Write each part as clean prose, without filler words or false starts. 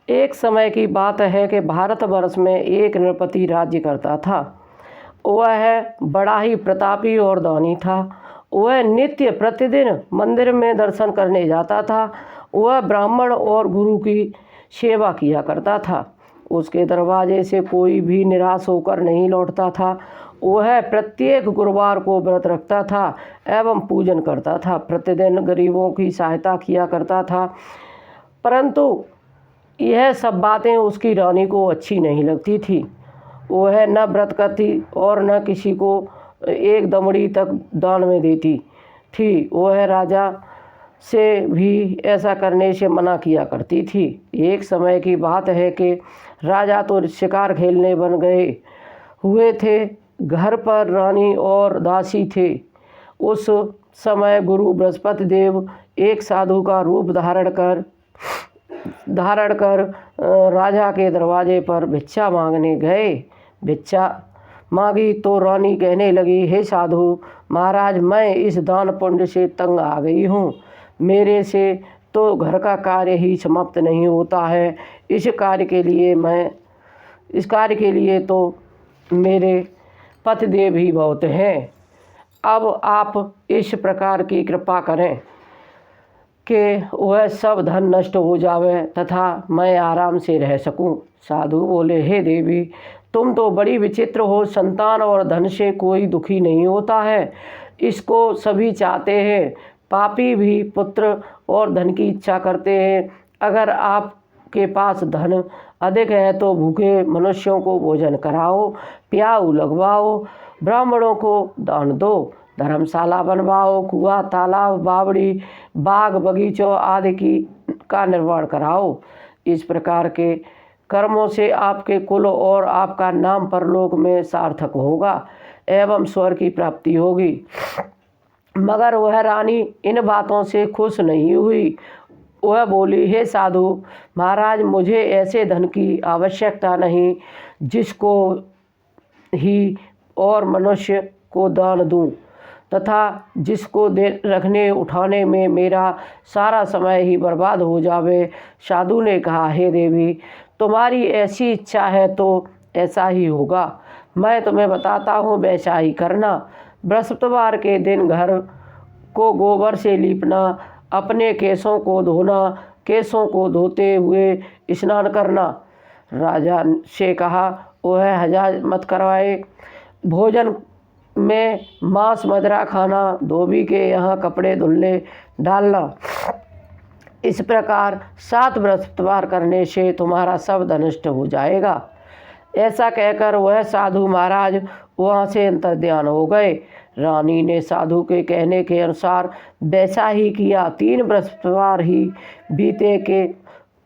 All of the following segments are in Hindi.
एक समय की बात है कि भारतवर्ष में एक नृपति राज्य करता था। वह बड़ा ही प्रतापी और दानी था। वह नित्य प्रतिदिन मंदिर में दर्शन करने जाता था। वह ब्राह्मण और गुरु की सेवा किया करता था। उसके दरवाजे से कोई भी निराश होकर नहीं लौटता था। वह प्रत्येक गुरुवार को व्रत रखता था एवं पूजन करता था। प्रतिदिन गरीबों की सहायता किया करता था। परंतु यह सब बातें उसकी रानी को अच्छी नहीं लगती थी। वह न व्रत करती और न किसी को एक दमड़ी तक दान में देती थी। वह राजा से भी ऐसा करने से मना किया करती थी। एक समय की बात है कि राजा तो शिकार खेलने बन गए हुए थे। घर पर रानी और दासी थे। उस समय गुरु बृहस्पति देव एक साधु का रूप धारण कर राजा के दरवाजे पर भिक्षा मांगने गए। भिक्षा मांगी तो रानी कहने लगी, हे साधु महाराज, मैं इस दान पुण्य से तंग आ गई हूँ। मेरे से तो घर का कार्य ही समाप्त नहीं होता है। इस कार्य के लिए तो मेरे पतिदेव ही बहुत हैं। अब आप इस प्रकार की कृपा करें कि वह सब धन नष्ट हो जावे तथा मैं आराम से रह सकूं। साधु बोले, हे देवी, तुम तो बड़ी विचित्र हो। संतान और धन से कोई दुखी नहीं होता है, इसको सभी चाहते हैं। पापी भी पुत्र और धन की इच्छा करते हैं। अगर आपके पास धन अधिक है तो भूखे मनुष्यों को भोजन कराओ, प्याऊ लगवाओ, ब्राह्मणों को दान दो, धर्मशाला बनवाओ, कुआं, तालाब, बावड़ी, बाग बगीचों आदि का निर्माण कराओ। इस प्रकार के कर्मों से आपके कुल और आपका नाम परलोक में सार्थक होगा एवं स्वर्ग की प्राप्ति होगी। मगर वह रानी इन बातों से खुश नहीं हुई। वह बोली, हे साधु महाराज, मुझे ऐसे धन की आवश्यकता नहीं जिसको ही और मनुष्य को दान दूं तथा जिसको रखने उठाने में मेरा सारा समय ही बर्बाद हो जावे। साधु ने कहा, हे देवी, तुम्हारी ऐसी इच्छा है तो ऐसा ही होगा। मैं तुम्हें बताता हूँ, वैसा ही करना। बृहस्पतिवार के दिन घर को गोबर से लीपना, अपने केशों को धोना, केशों को धोते हुए स्नान करना। राजा से कहा, वह हजा मत करवाए। भोजन में मांस मदिरा खाना, धोबी के यहाँ कपड़े धुलने डालना। इस प्रकार 7 बृहस्पतिवार करने से तुम्हारा सब धन नष्ट हो जाएगा। ऐसा कहकर वह साधु महाराज वहाँ से अंतर्ध्यान हो गए। रानी ने साधु के कहने के अनुसार वैसा ही किया। 3 बृहस्पतिवार ही बीते के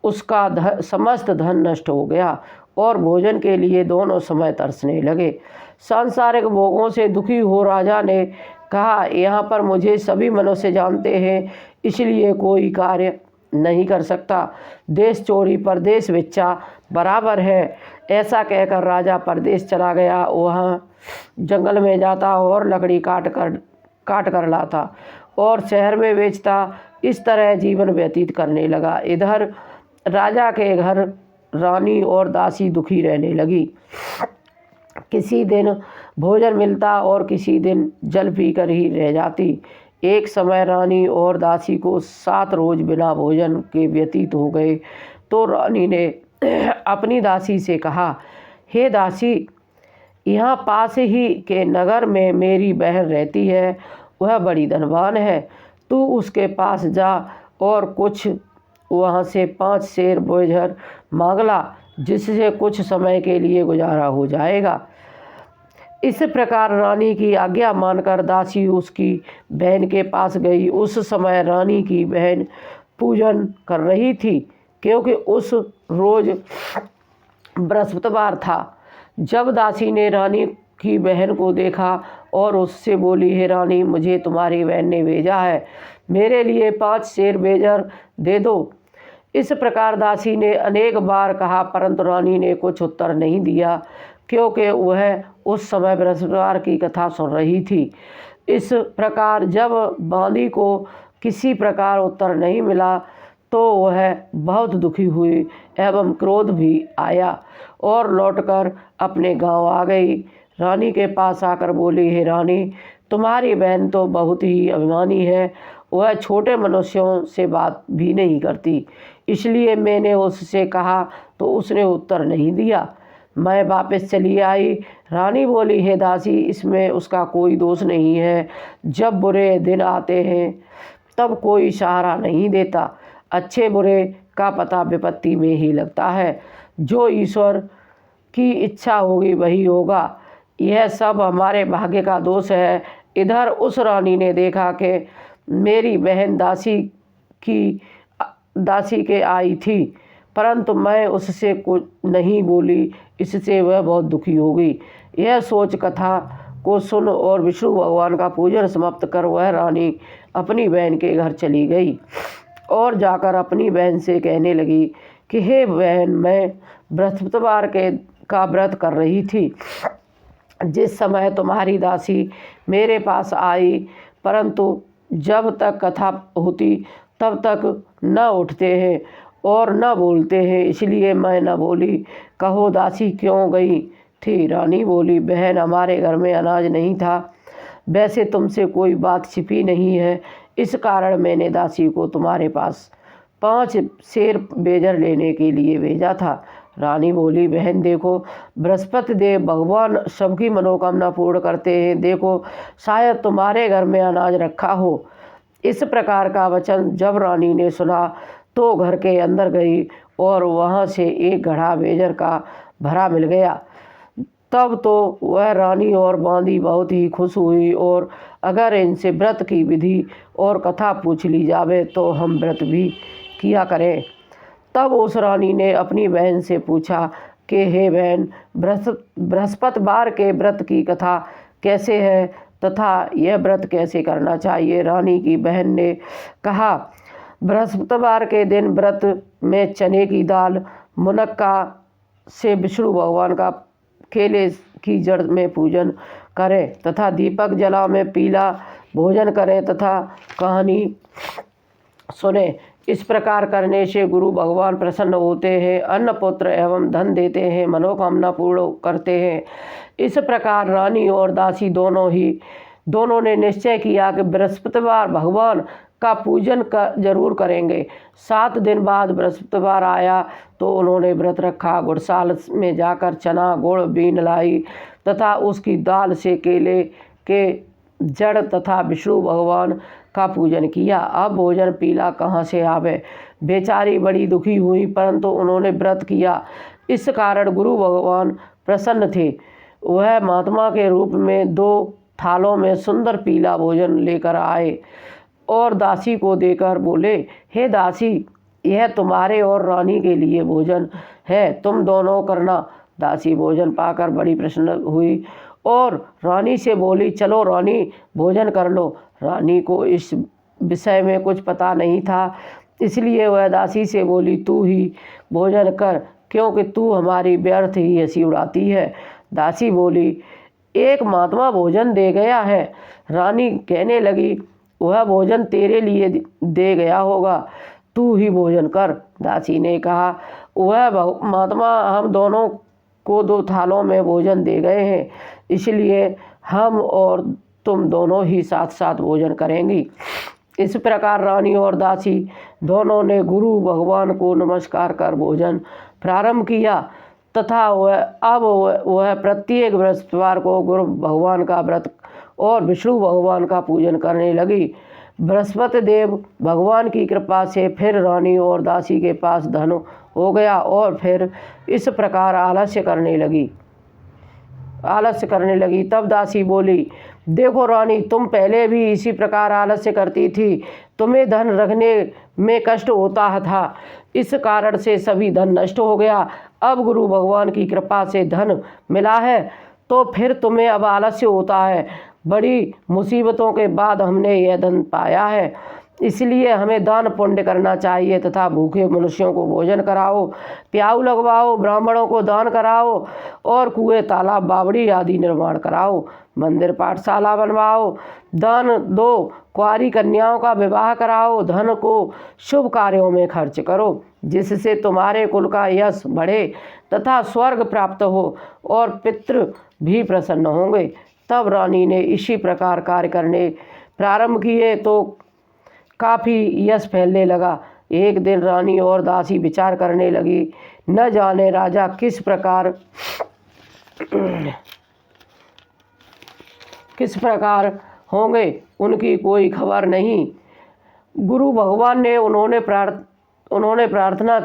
उसका समस्त धन नष्ट हो गया और भोजन के लिए दोनों समय तरसने लगे। सांसारिक भोगों से दुखी हो राजा ने कहा, यहाँ पर मुझे सभी मनुष्य जानते हैं, इसलिए कोई कार्य नहीं कर सकता। देश चोरी परदेश भिक्षा बराबर है। ऐसा कहकर राजा परदेश चला गया। वहाँ जंगल में जाता और लकड़ी काट कर लाता और शहर में बेचता। इस तरह जीवन व्यतीत करने लगा। इधर राजा के घर रानी और दासी दुखी रहने लगी। किसी दिन भोजन मिलता और किसी दिन जल पीकर ही रह जाती। एक समय रानी और दासी को 7 रोज बिना भोजन के व्यतीत हो गए तो रानी ने अपनी दासी से कहा, हे दासी, यहाँ पास ही के नगर में मेरी बहन रहती है। वह बड़ी धनवान है। तू उसके पास जा और कुछ वहाँ से 5 सेर बोझर मांग ला, जिससे कुछ समय के लिए गुजारा हो जाएगा। इस प्रकार रानी की आज्ञा मानकर दासी उसकी बहन के पास गई। उस समय रानी की बहन पूजन कर रही थी, क्योंकि उस रोज बृहस्पतिवार था। जब दासी ने रानी की बहन को देखा और उससे बोली, हे रानी, मुझे तुम्हारी बहन ने भेजा है, मेरे लिए 5 सेर बेजर दे दो। इस प्रकार दासी ने अनेक बार कहा, परंतु रानी ने कुछ उत्तर नहीं दिया, क्योंकि वह उस समय बृहस्पतिवार की कथा सुन रही थी। इस प्रकार जब बांदी को किसी प्रकार उत्तर नहीं मिला तो वह बहुत दुखी हुई एवं क्रोध भी आया और लौटकर अपने गांव आ गई। रानी के पास आकर बोली, हे रानी, तुम्हारी बहन तो बहुत ही अभिमानी है, वह छोटे मनुष्यों से बात भी नहीं करती, इसलिए मैंने उससे कहा तो उसने उत्तर नहीं दिया। मैं वापस चली आई। रानी बोली, हे दासी, इसमें उसका कोई दोष नहीं है। जब बुरे दिन आते हैं तब कोई सहारा नहीं देता। अच्छे बुरे का पता विपत्ति में ही लगता है। जो ईश्वर की इच्छा होगी वही होगा। यह सब हमारे भाग्य का दोष है। इधर उस रानी ने देखा कि मेरी बहन दासी के आई थी, परंतु मैं उससे कुछ नहीं बोली, इससे वह बहुत दुखी हो गई। यह सोच कथा को सुन और विष्णु भगवान का पूजन समाप्त कर वह रानी अपनी बहन के घर चली गई और जाकर अपनी बहन से कहने लगी कि हे बहन, मैं बृहस्पतिवार का व्रत कर रही थी जिस समय तुम्हारी दासी मेरे पास आई, परंतु जब तक कथा होती तब तक न उठते हैं और न बोलते हैं, इसलिए मैं न बोली। कहो दासी क्यों गई थी? रानी बोली, बहन, हमारे घर में अनाज नहीं था। वैसे तुमसे कोई बात छिपी नहीं है, इस कारण मैंने दासी को तुम्हारे पास 5 सेर बेजर लेने के लिए भेजा था। रानी बोली, बहन देखो, बृहस्पति देव भगवान सबकी मनोकामना पूर्ण करते हैं। देखो, शायद तुम्हारे घर में अनाज रखा हो। इस प्रकार का वचन जब रानी ने सुना तो घर के अंदर गई और वहाँ से एक घड़ा बेजर का भरा मिल गया। तब तो वह रानी और बांदी बहुत ही खुश हुई और अगर इनसे व्रत की विधि और कथा पूछ ली जावे तो हम व्रत भी किया करें। तब उस रानी ने अपनी बहन से पूछा कि हे बहन, बृहस्पतिवार के व्रत की कथा कैसे है तथा यह व्रत कैसे करना चाहिए? रानी की बहन ने कहा, बृहस्पतिवार के दिन व्रत में चने की दाल, मुनक्का से विष्णु भगवान का केले की जड़ में पूजन करें तथा दीपक जला में पीला भोजन करें तथा कहानी सुने। इस प्रकार करने से गुरु भगवान प्रसन्न होते हैं, अन्न पुत्र एवं धन देते हैं, मनोकामना पूर्ण करते हैं। इस प्रकार रानी और दासी दोनों ने निश्चय किया कि बृहस्पतिवार भगवान का पूजन जरूर करेंगे। 7 दिन बाद बृहस्पतिवार आया तो उन्होंने व्रत रखा। गुड़साल में जाकर चना गुड़ बीन लाई तथा उसकी दाल से केले के जड़ तथा विष्णु भगवान का पूजन किया। अब भोजन पीला कहाँ से आवे? बेचारी बड़ी दुखी हुई, परंतु उन्होंने व्रत किया, इस कारण गुरु भगवान प्रसन्न थे। वह महात्मा के रूप में 2 थालों में सुंदर पीला भोजन लेकर आए और दासी को देकर बोले, हे दासी, यह तुम्हारे और रानी के लिए भोजन है, तुम दोनों करना। दासी भोजन पाकर बड़ी प्रसन्न हुई और रानी से बोली, चलो रानी, भोजन कर लो। रानी को इस विषय में कुछ पता नहीं था, इसलिए वह दासी से बोली, तू ही भोजन कर, क्योंकि तू हमारी व्यर्थ ही हंसी उड़ाती है। दासी बोली, एक महात्मा भोजन दे गया है। रानी कहने लगी, वह भोजन तेरे लिए दे गया होगा, तू ही भोजन कर। दासी ने कहा, वह महात्मा हम दोनों को 2 थालों में भोजन दे गए हैं, इसलिए हम और तुम दोनों ही साथ साथ भोजन करेंगी। इस प्रकार रानी और दासी दोनों ने गुरु भगवान को नमस्कार कर भोजन प्रारंभ किया तथा वह प्रत्येक बृहस्पतिवार को गुरु भगवान का व्रत और विष्णु भगवान का पूजन करने लगी। बृहस्पति देव भगवान की कृपा से फिर रानी और दासी के पास धन हो गया और फिर इस प्रकार आलस्य करने लगी। तब दासी बोली, देखो रानी, तुम पहले भी इसी प्रकार आलस्य करती थी, तुम्हें धन रखने में कष्ट होता था, इस कारण से सभी धन नष्ट हो गया। अब गुरु भगवान की कृपा से धन मिला है तो फिर तुम्हें अब आलस्य होता है। बड़ी मुसीबतों के बाद हमने यह धन पाया है, इसलिए हमें दान पुण्य करना चाहिए तथा भूखे मनुष्यों को भोजन कराओ, प्याऊ लगवाओ, ब्राह्मणों को दान कराओ और कुएं, तालाब, बावड़ी आदि निर्माण कराओ, मंदिर पाठशाला बनवाओ, दान दो, कुंवारी कन्याओं का विवाह कराओ, धन को शुभ कार्यों में खर्च करो, जिससे तुम्हारे कुल का यश बढ़े तथा स्वर्ग प्राप्त हो और पितृ भी प्रसन्न होंगे। तब रानी ने इसी प्रकार कार्य करने प्रारंभ किए तो काफ़ी यश फैलने लगा। एक दिन रानी और दासी विचार करने लगी, न जाने राजा किस प्रकार होंगे, उनकी कोई खबर नहीं। गुरु भगवान ने उन्होंने प्रार्थना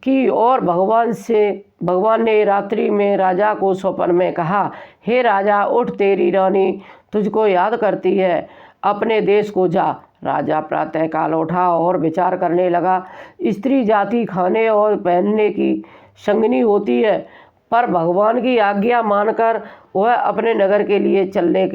की और भगवान ने रात्रि में राजा को स्वप्न में कहा, हे राजा उठ, तेरी रानी तुझको याद करती है, अपने देश को जा। राजा प्रातःकाल उठा और विचार करने लगा, स्त्री जाति खाने और पहनने की संगनी होती है, पर भगवान की आज्ञा मानकर वह अपने नगर के लिए चलने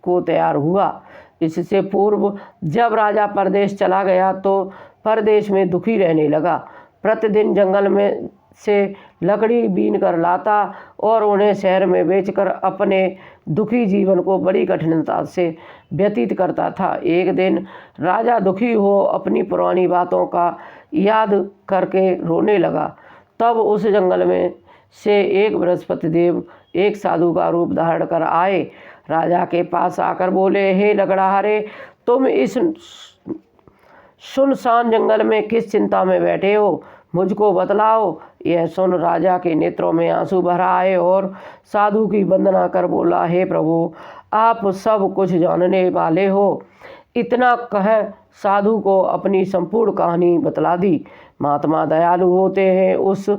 को तैयार हुआ। इससे पूर्व जब राजा परदेश चला गया तो परदेश में दुखी रहने लगा। प्रतिदिन जंगल में से लकड़ी बीन कर लाता और उन्हें शहर में बेचकर अपने दुखी जीवन को बड़ी कठिनता से व्यतीत करता था। एक दिन राजा दुखी हो अपनी पुरानी बातों का याद करके रोने लगा। तब उस जंगल में से एक बृहस्पति देव एक साधु का रूप धारण कर आए। राजा के पास आकर बोले, हे लकड़हारे, तुम इस सुनसान जंगल में किस चिंता में बैठे हो, मुझको बतलाओ। यह सुन राजा के नेत्रों में आंसू भर आए और साधु की वंदना कर बोला, हे प्रभु, आप सब कुछ जानने वाले हो। इतना कह साधु को अपनी संपूर्ण कहानी बतला दी। महात्मा दयालु होते हैं, उस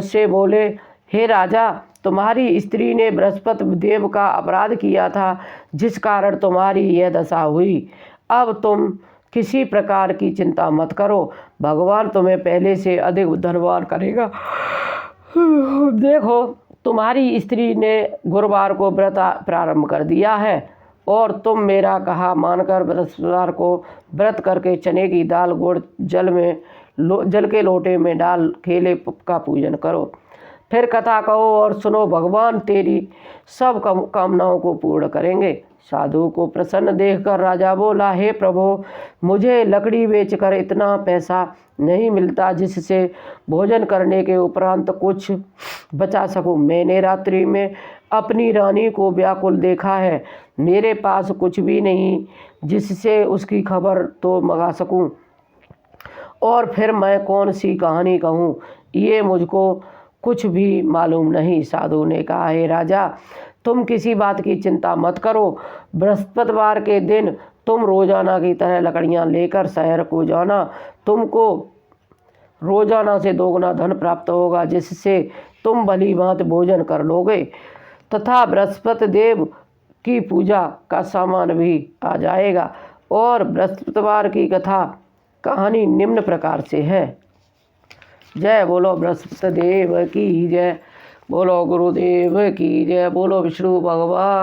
से बोले, हे राजा, तुम्हारी स्त्री ने बृहस्पति देव का अपराध किया था, जिस कारण तुम्हारी यह दशा हुई। अब तुम किसी प्रकार की चिंता मत करो, भगवान तुम्हें पहले से अधिक धनवान करेगा। देखो, तुम्हारी स्त्री ने गुरुवार को व्रत प्रारंभ कर दिया है और तुम मेरा कहा मानकर बृहस्पतिवार को व्रत करके चने की दाल, गुड़, जल के लोटे में डाल केले का पूजन करो। फिर कथा कहो और सुनो, भगवान तेरी सब कामनाओं को पूर्ण करेंगे। साधु को प्रसन्न देखकर राजा बोला, हे प्रभु, मुझे लकड़ी बेचकर इतना पैसा नहीं मिलता जिससे भोजन करने के उपरांत कुछ बचा सकूं। मैंने रात्रि में अपनी रानी को व्याकुल देखा है, मेरे पास कुछ भी नहीं जिससे उसकी खबर तो मंगा सकूं, और फिर मैं कौन सी कहानी कहूँ, ये मुझको कुछ भी मालूम नहीं। साधु ने कहा, हे राजा, तुम किसी बात की चिंता मत करो। बृहस्पतिवार के दिन तुम रोजाना की तरह लकड़ियाँ लेकर शहर को जाना। तुमको रोजाना से दोगुना धन प्राप्त होगा, जिससे तुम भली भांति भोजन कर लोगे तथा बृहस्पति देव की पूजा का सामान भी आ जाएगा। और बृहस्पतिवार की कहानी निम्न प्रकार से है। जय बोलो बृहस्पति देव की जय, बोलो गुरुदेव की जय, बोलो विष्णु भगवान।